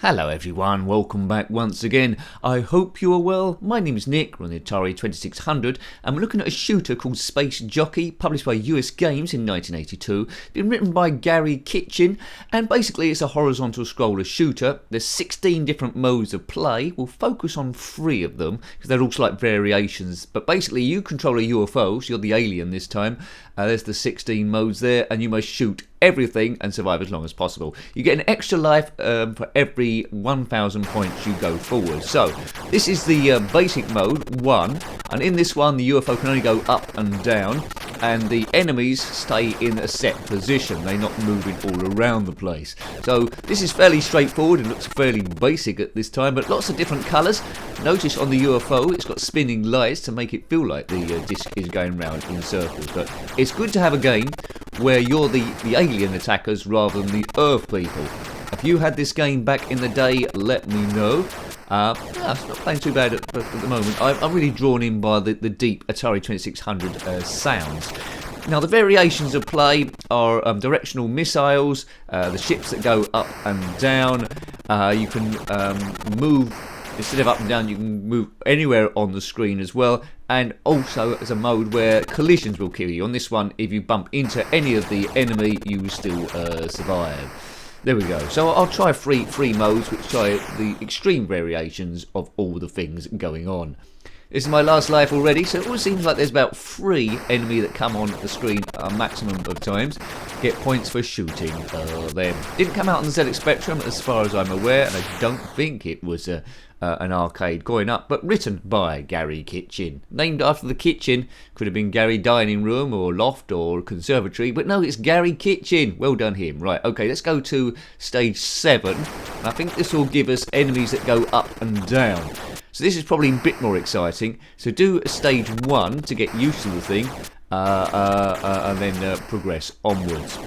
Hello everyone, welcome back once again. I hope you are well. My name is Nick, we're on the Atari 2600 and we're looking at a shooter called Space Jockey, published by US Games in 1982. It's been written by Garry Kitchen and basically it's a horizontal scroller shooter. There's 16 different modes of play. We'll focus on 3 of them because they're all slight variations, but basically you control a UFO, so you're the alien this time. There's the 16 modes there and you must shoot everything and survive as long as possible. You get an extra life for every 1,000 points you go forward. So this is the basic mode 1, and in this one the UFO can only go up and down and the enemies stay in a set position. They're not moving all around the place. So this is fairly straightforward. It looks fairly basic at this time, but lots of different colours. Notice on the UFO it's got spinning lights to make it feel like the disc is going round in circles. But it's good to have a game where you're the alien attackers rather than the Earth people. If you had this game back in the day, let me know. It's not playing too bad at the moment. I'm really drawn in by the deep Atari 2600 sounds. Now the variations of play are directional missiles, the ships that go up and down. You can move, instead of up and down, you can move anywhere on the screen as well. And also as a mode where collisions will kill you. On this one, if you bump into any of the enemy, you will still survive. There we go. So I'll try three modes, which try the extreme variations of all the things going on. This is my last life already, so it always seems like there's about 3 enemy that come on the screen a maximum of times. Get points for shooting them. Didn't come out on the ZX Spectrum as far as I'm aware, and I don't think it was an arcade going up, but written by Garry Kitchen. Named after the kitchen. Could have been Gary Dining Room or Loft or Conservatory, but no, it's Garry Kitchen. Well done him. Right, okay, let's go to stage 7. I think this will give us enemies that go up and down. So this is probably a bit more exciting. So do stage 1 to get used to the thing, and then progress onwards.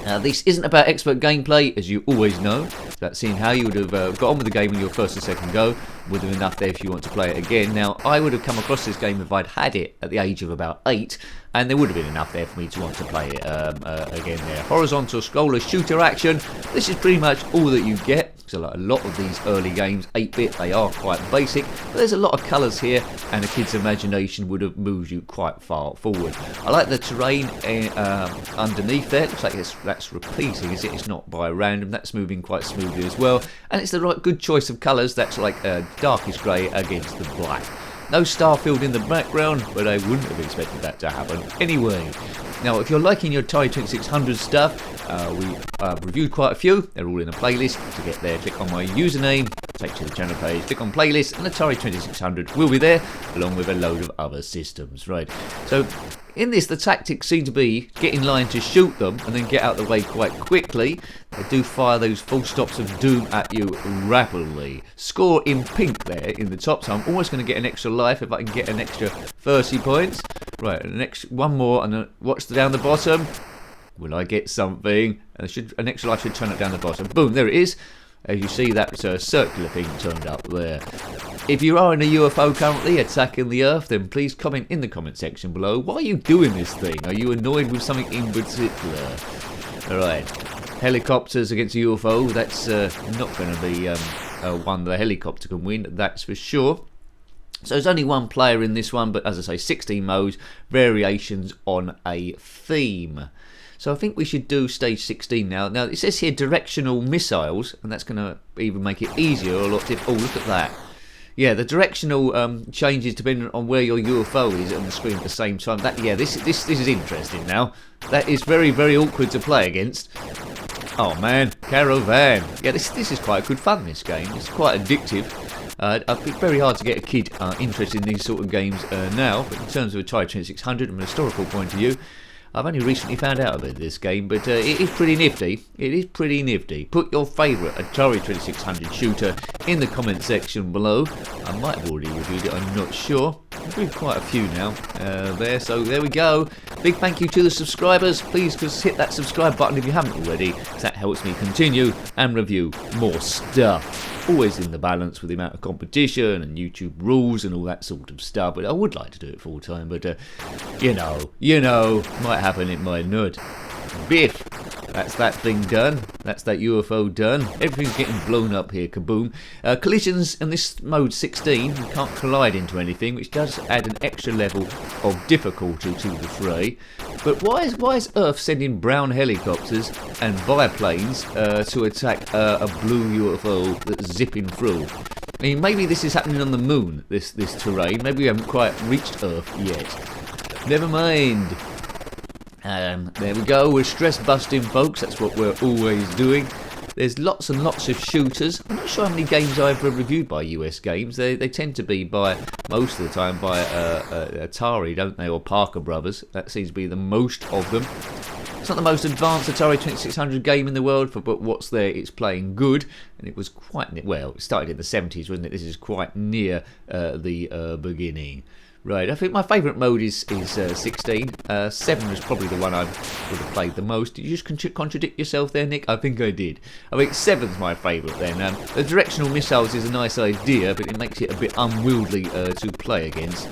Now this isn't about expert gameplay, as you always know. It's about seeing how you would have got on with the game in your first and second go. Would have enough there if you want to play it again. Now I would have come across this game if I'd had it at the age of about 8, and there would have been enough there for me to want to play it again there. Horizontal scroller shooter action. This is pretty much all that you get. So like a lot of these early games, 8-bit, they are quite basic, but there's a lot of colours here and a kid's imagination would have moved you quite far forward. I like the terrain underneath there. Looks like that's repeating, is it? It's not by random. That's moving quite smoothly as well, and it's the right good choice of colours. That's like darkish grey against the black. No Starfield in the background, but I wouldn't have expected that to happen anyway. Now, if you're liking your Atari 2600 stuff, we reviewed quite a few. They're all in a playlist. To get there, click on my username, take to the channel page, click on playlist, and Atari 2600 will be there, along with a load of other systems. Right. So, in this, the tactics seem to be get in line to shoot them and then get out of the way quite quickly. They do fire those full stops of doom at you rapidly. Score in pink there in the top, so I'm almost going to get an extra life if I can get an extra 30 points. Right, one more, and then watch down the bottom. Will I get something? An extra life should turn up down the bottom. Boom, there it is. As you see, that circular thing turned up there. If you are in a UFO currently attacking the Earth, then please comment in the comment section below. Why are you doing this thing? Are you annoyed with something in particular? Alright, helicopters against a UFO. That's not going to be one the helicopter can win, that's for sure. So there's only one player in this one, but as I say, 16 modes, variations on a theme. So I think we should do stage 16 now. Now it says here directional missiles, and that's going to even make it easier. Oh, look at that. Yeah, the directional changes depending on where your UFO is on the screen at the same time. This is interesting now. That is very, very awkward to play against. Oh man, Caravan. Yeah, this is quite good fun, this game. It's quite addictive. It's very hard to get a kid interested in these sort of games now, but in terms of Atari 2600 from a historical point of view, I've only recently found out about this game, but it is pretty nifty. It is pretty nifty. Put your favourite Atari 2600 shooter in the comment section below. I might have already reviewed it, I'm not sure. I've reviewed quite a few now so there we go. Big thank you to the subscribers. Please just hit that subscribe button if you haven't already, because that helps me continue and review more stuff. Always in the balance with the amount of competition and YouTube rules and all that sort of stuff, but I would like to do it full time, but you know, might happen, it might not. Biff. That's that thing done. That's that UFO done. Everything's getting blown up here, kaboom. Collisions in this mode 16, you can't collide into anything, which does add an extra level of difficulty to the fray. But why is Earth sending brown helicopters and biplanes to attack a blue UFO that's zipping through? I mean, maybe this is happening on the moon, this terrain. Maybe we haven't quite reached Earth yet. Never mind. There we go, we're stress busting, folks. That's what we're always doing. There's lots and lots of shooters. I'm not sure how many games I've reviewed by US Games. They tend to be by, most of the time, by Atari, don't they, or Parker Brothers. That seems to be the most of them. It's not the most advanced Atari 2600 game in the world, but what's there, it's playing good. And it was quite, well, it started in the 70s, wasn't it? This is quite near the beginning. Right, I think my favourite mode is 16. 7 is probably the one I would have played the most. Did you just contradict yourself there, Nick? I think I did. I think 7's my favourite then. The directional missiles is a nice idea, but it makes it a bit unwieldy to play against.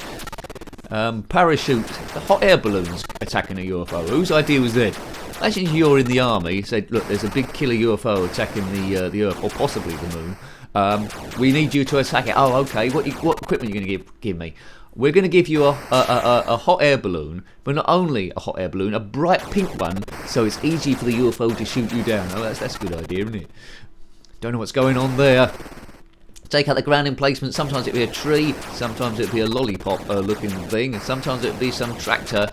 Parachute, hot air balloons attacking a UFO. Whose idea was that? Imagine you're in the army, said, look, there's a big killer UFO attacking the Earth, or possibly the moon. We need you to attack it. Oh, okay, what equipment are you going to give me? We're going to give you a hot air balloon, but not only a hot air balloon, a bright pink one, so it's easy for the UFO to shoot you down. Oh, that's a good idea, isn't it? Don't know what's going on there. Take out the ground emplacement. Sometimes it'll be a tree, sometimes it'll be a lollipop looking thing, and sometimes it'll be some tractor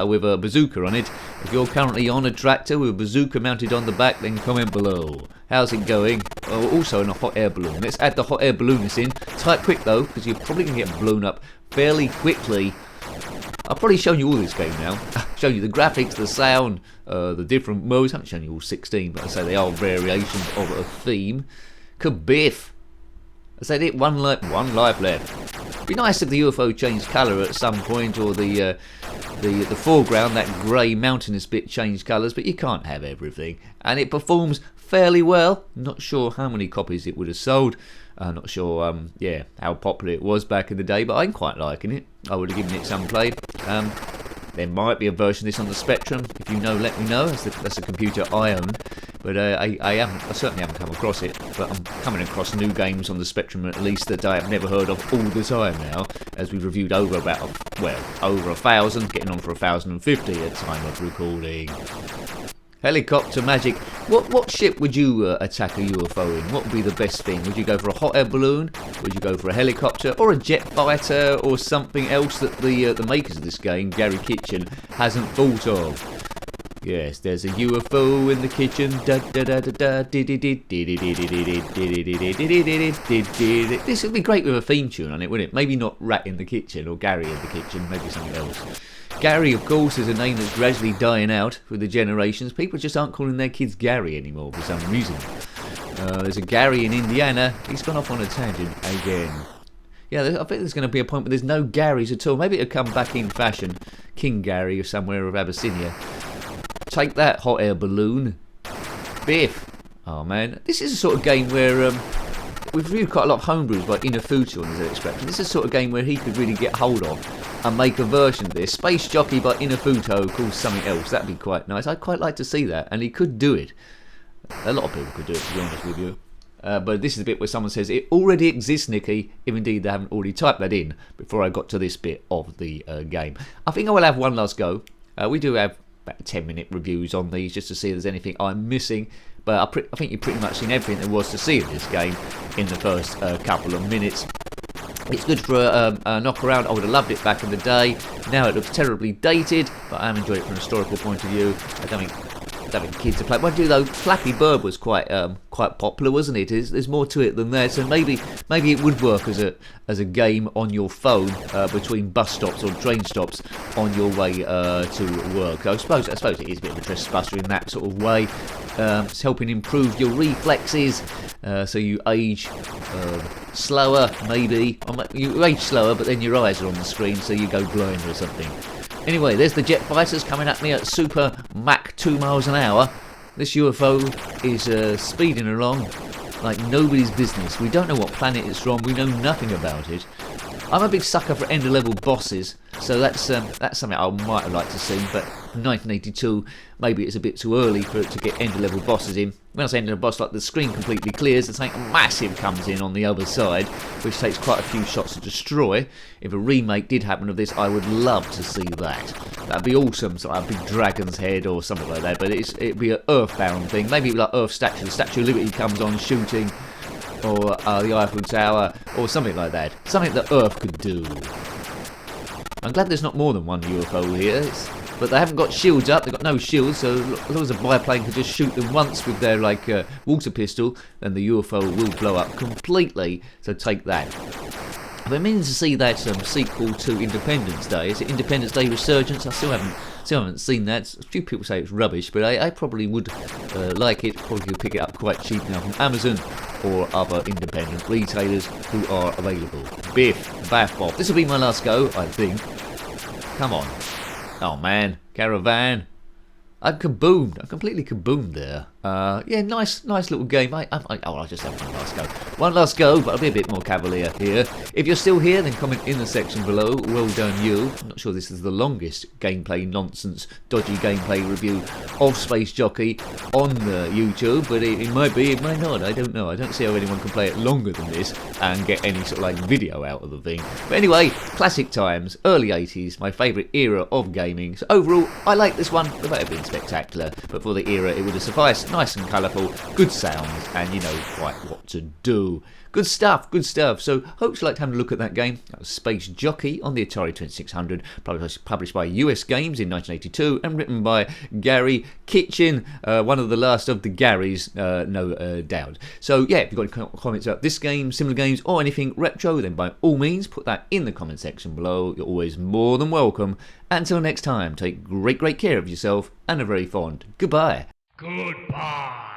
with a bazooka on it. If you're currently on a tractor with a bazooka mounted on the back, then comment below. How's it going? Oh, also in a hot air balloon. Let's add the hot air balloonist in. Type quick though, because you're probably going to get blown up fairly quickly. I've probably shown you all this game now. Shown you the graphics, the sound, the different modes. I haven't shown you all 16, but I say they are variations of a theme. Kabiff! I said it, one life left. Be nice if the UFO changed colour at some point, or the foreground, that grey mountainous bit, changed colours, but you can't have everything. And it performs fairly well. Not sure how many copies it would have sold. Not sure, how popular it was back in the day, but I'm quite liking it. I would have given it some play. There might be a version of this on the Spectrum. If you know, let me know. That's a computer I own, but I certainly haven't come across it. But I'm coming across new games on the Spectrum, at least, that I have never heard of all the time now, as we've reviewed over over 1,000, getting on for 1,050 at time of recording. Helicopter magic. What ship would you attack a UFO in? What would be the best thing? Would you go for a hot air balloon? Would you go for a helicopter? Or a jet fighter? Or something else that the makers of this game, Garry Kitchen, hasn't thought of? Yes, there's a UFO in the kitchen. This would be great with a theme tune on it, wouldn't it? Maybe not Rat in the Kitchen or Garry in the Kitchen, maybe something else. Garry, of course, is a name that's gradually dying out with the generations. People just aren't calling their kids Garry anymore for some reason. There's a Garry in Indiana. He's gone off on a tangent again. Yeah, I think there's going to be a point where there's no Garys at all. Maybe it'll come back in fashion. King Garry or somewhere of Abyssinia. Take that, hot air balloon. Biff. Oh, man. This is a sort of game where we've reviewed quite a lot of homebrews by Inafuto on his extraction. This is a sort of game where he could really get hold of and make a version of this. Space Jockey by Inafuto called something else. That'd be quite nice. I'd quite like to see that, and he could do it. A lot of people could do it, to be honest with you. But this is the bit where someone says, it already exists, Nicky, if indeed they haven't already typed that in before I got to this bit of the game. I think I will have one last go. We do have about 10-minute reviews on these just to see if there's anything I'm missing. But I think you've pretty much seen everything there was to see of this game in the first couple of minutes. It's good for a knock around. I would have loved it back in the day. Now it looks terribly dated, but I am enjoying it from a historical point of view. I don't think kids are playing. What I do though, Flappy Bird was quite popular, wasn't it? There's more to it than that. So maybe it would work as a game on your phone between bus stops or train stops on your way to work. I suppose it is a bit of a trespasser in that sort of way. It's helping improve your reflexes, so you age slower, maybe. You age slower, but then your eyes are on the screen, so you go blind or something. Anyway, there's the jet fighters coming at me at super Mach 2 miles an hour. This UFO is speeding along like nobody's business. We don't know what planet it's from. We know nothing about it. I'm a big sucker for end-of-level bosses, so that's something I might have liked to see, but 1982, maybe it's a bit too early for it to get end-level bosses in. When I say end-level boss, like the screen completely clears and something massive comes in on the other side, which takes quite a few shots to destroy. If a remake did happen of this, I would love to see that. That'd be awesome, so like a big dragon's head or something like that, but it'd be an Earthbound thing. Maybe like Earth Statue, the Statue of Liberty comes on shooting, or the Eiffel Tower, or something like that. Something that Earth could do. I'm glad there's not more than one UFO here, but they haven't got shields up, they've got no shields, so as long as a biplane could just shoot them once with their water pistol, then the UFO will blow up completely, so take that. I've been meaning to see that sequel to Independence Day. Is it Independence Day Resurgence? I still haven't seen that. A few people say it's rubbish, but I probably would like it. Probably could pick it up quite cheap now from Amazon or other independent retailers who are available. Biff, baff boff. This will be my last go, I think. Come on. Oh man, Caravan. I've kaboomed. I've completely kaboomed there. Yeah, nice little game. I'll just have one last go. One last go, but I'll be a bit more cavalier here. If you're still here, then comment in the section below. Well done, you. I'm not sure this is the longest gameplay nonsense, dodgy gameplay review of Space Jockey on the YouTube, but it might be, it might not. I don't know. I don't see how anyone can play it longer than this and get any sort of like video out of the thing. But anyway, classic times, early 80s, my favourite era of gaming. So overall, I like this one. It might have been spectacular, but for the era, it would have sufficed. Nice and colourful, good sounds, and you know quite what to do. Good stuff, good stuff. So, hope you liked having a look at that game. That was Space Jockey on the Atari 2600, published by US Games in 1982, and written by Garry Kitchen, one of the last of the Garys, no doubt. So, yeah, if you've got any comments about this game, similar games, or anything retro, then by all means, put that in the comment section below. You're always more than welcome. Until next time, take great care of yourself, and a very fond goodbye. Goodbye.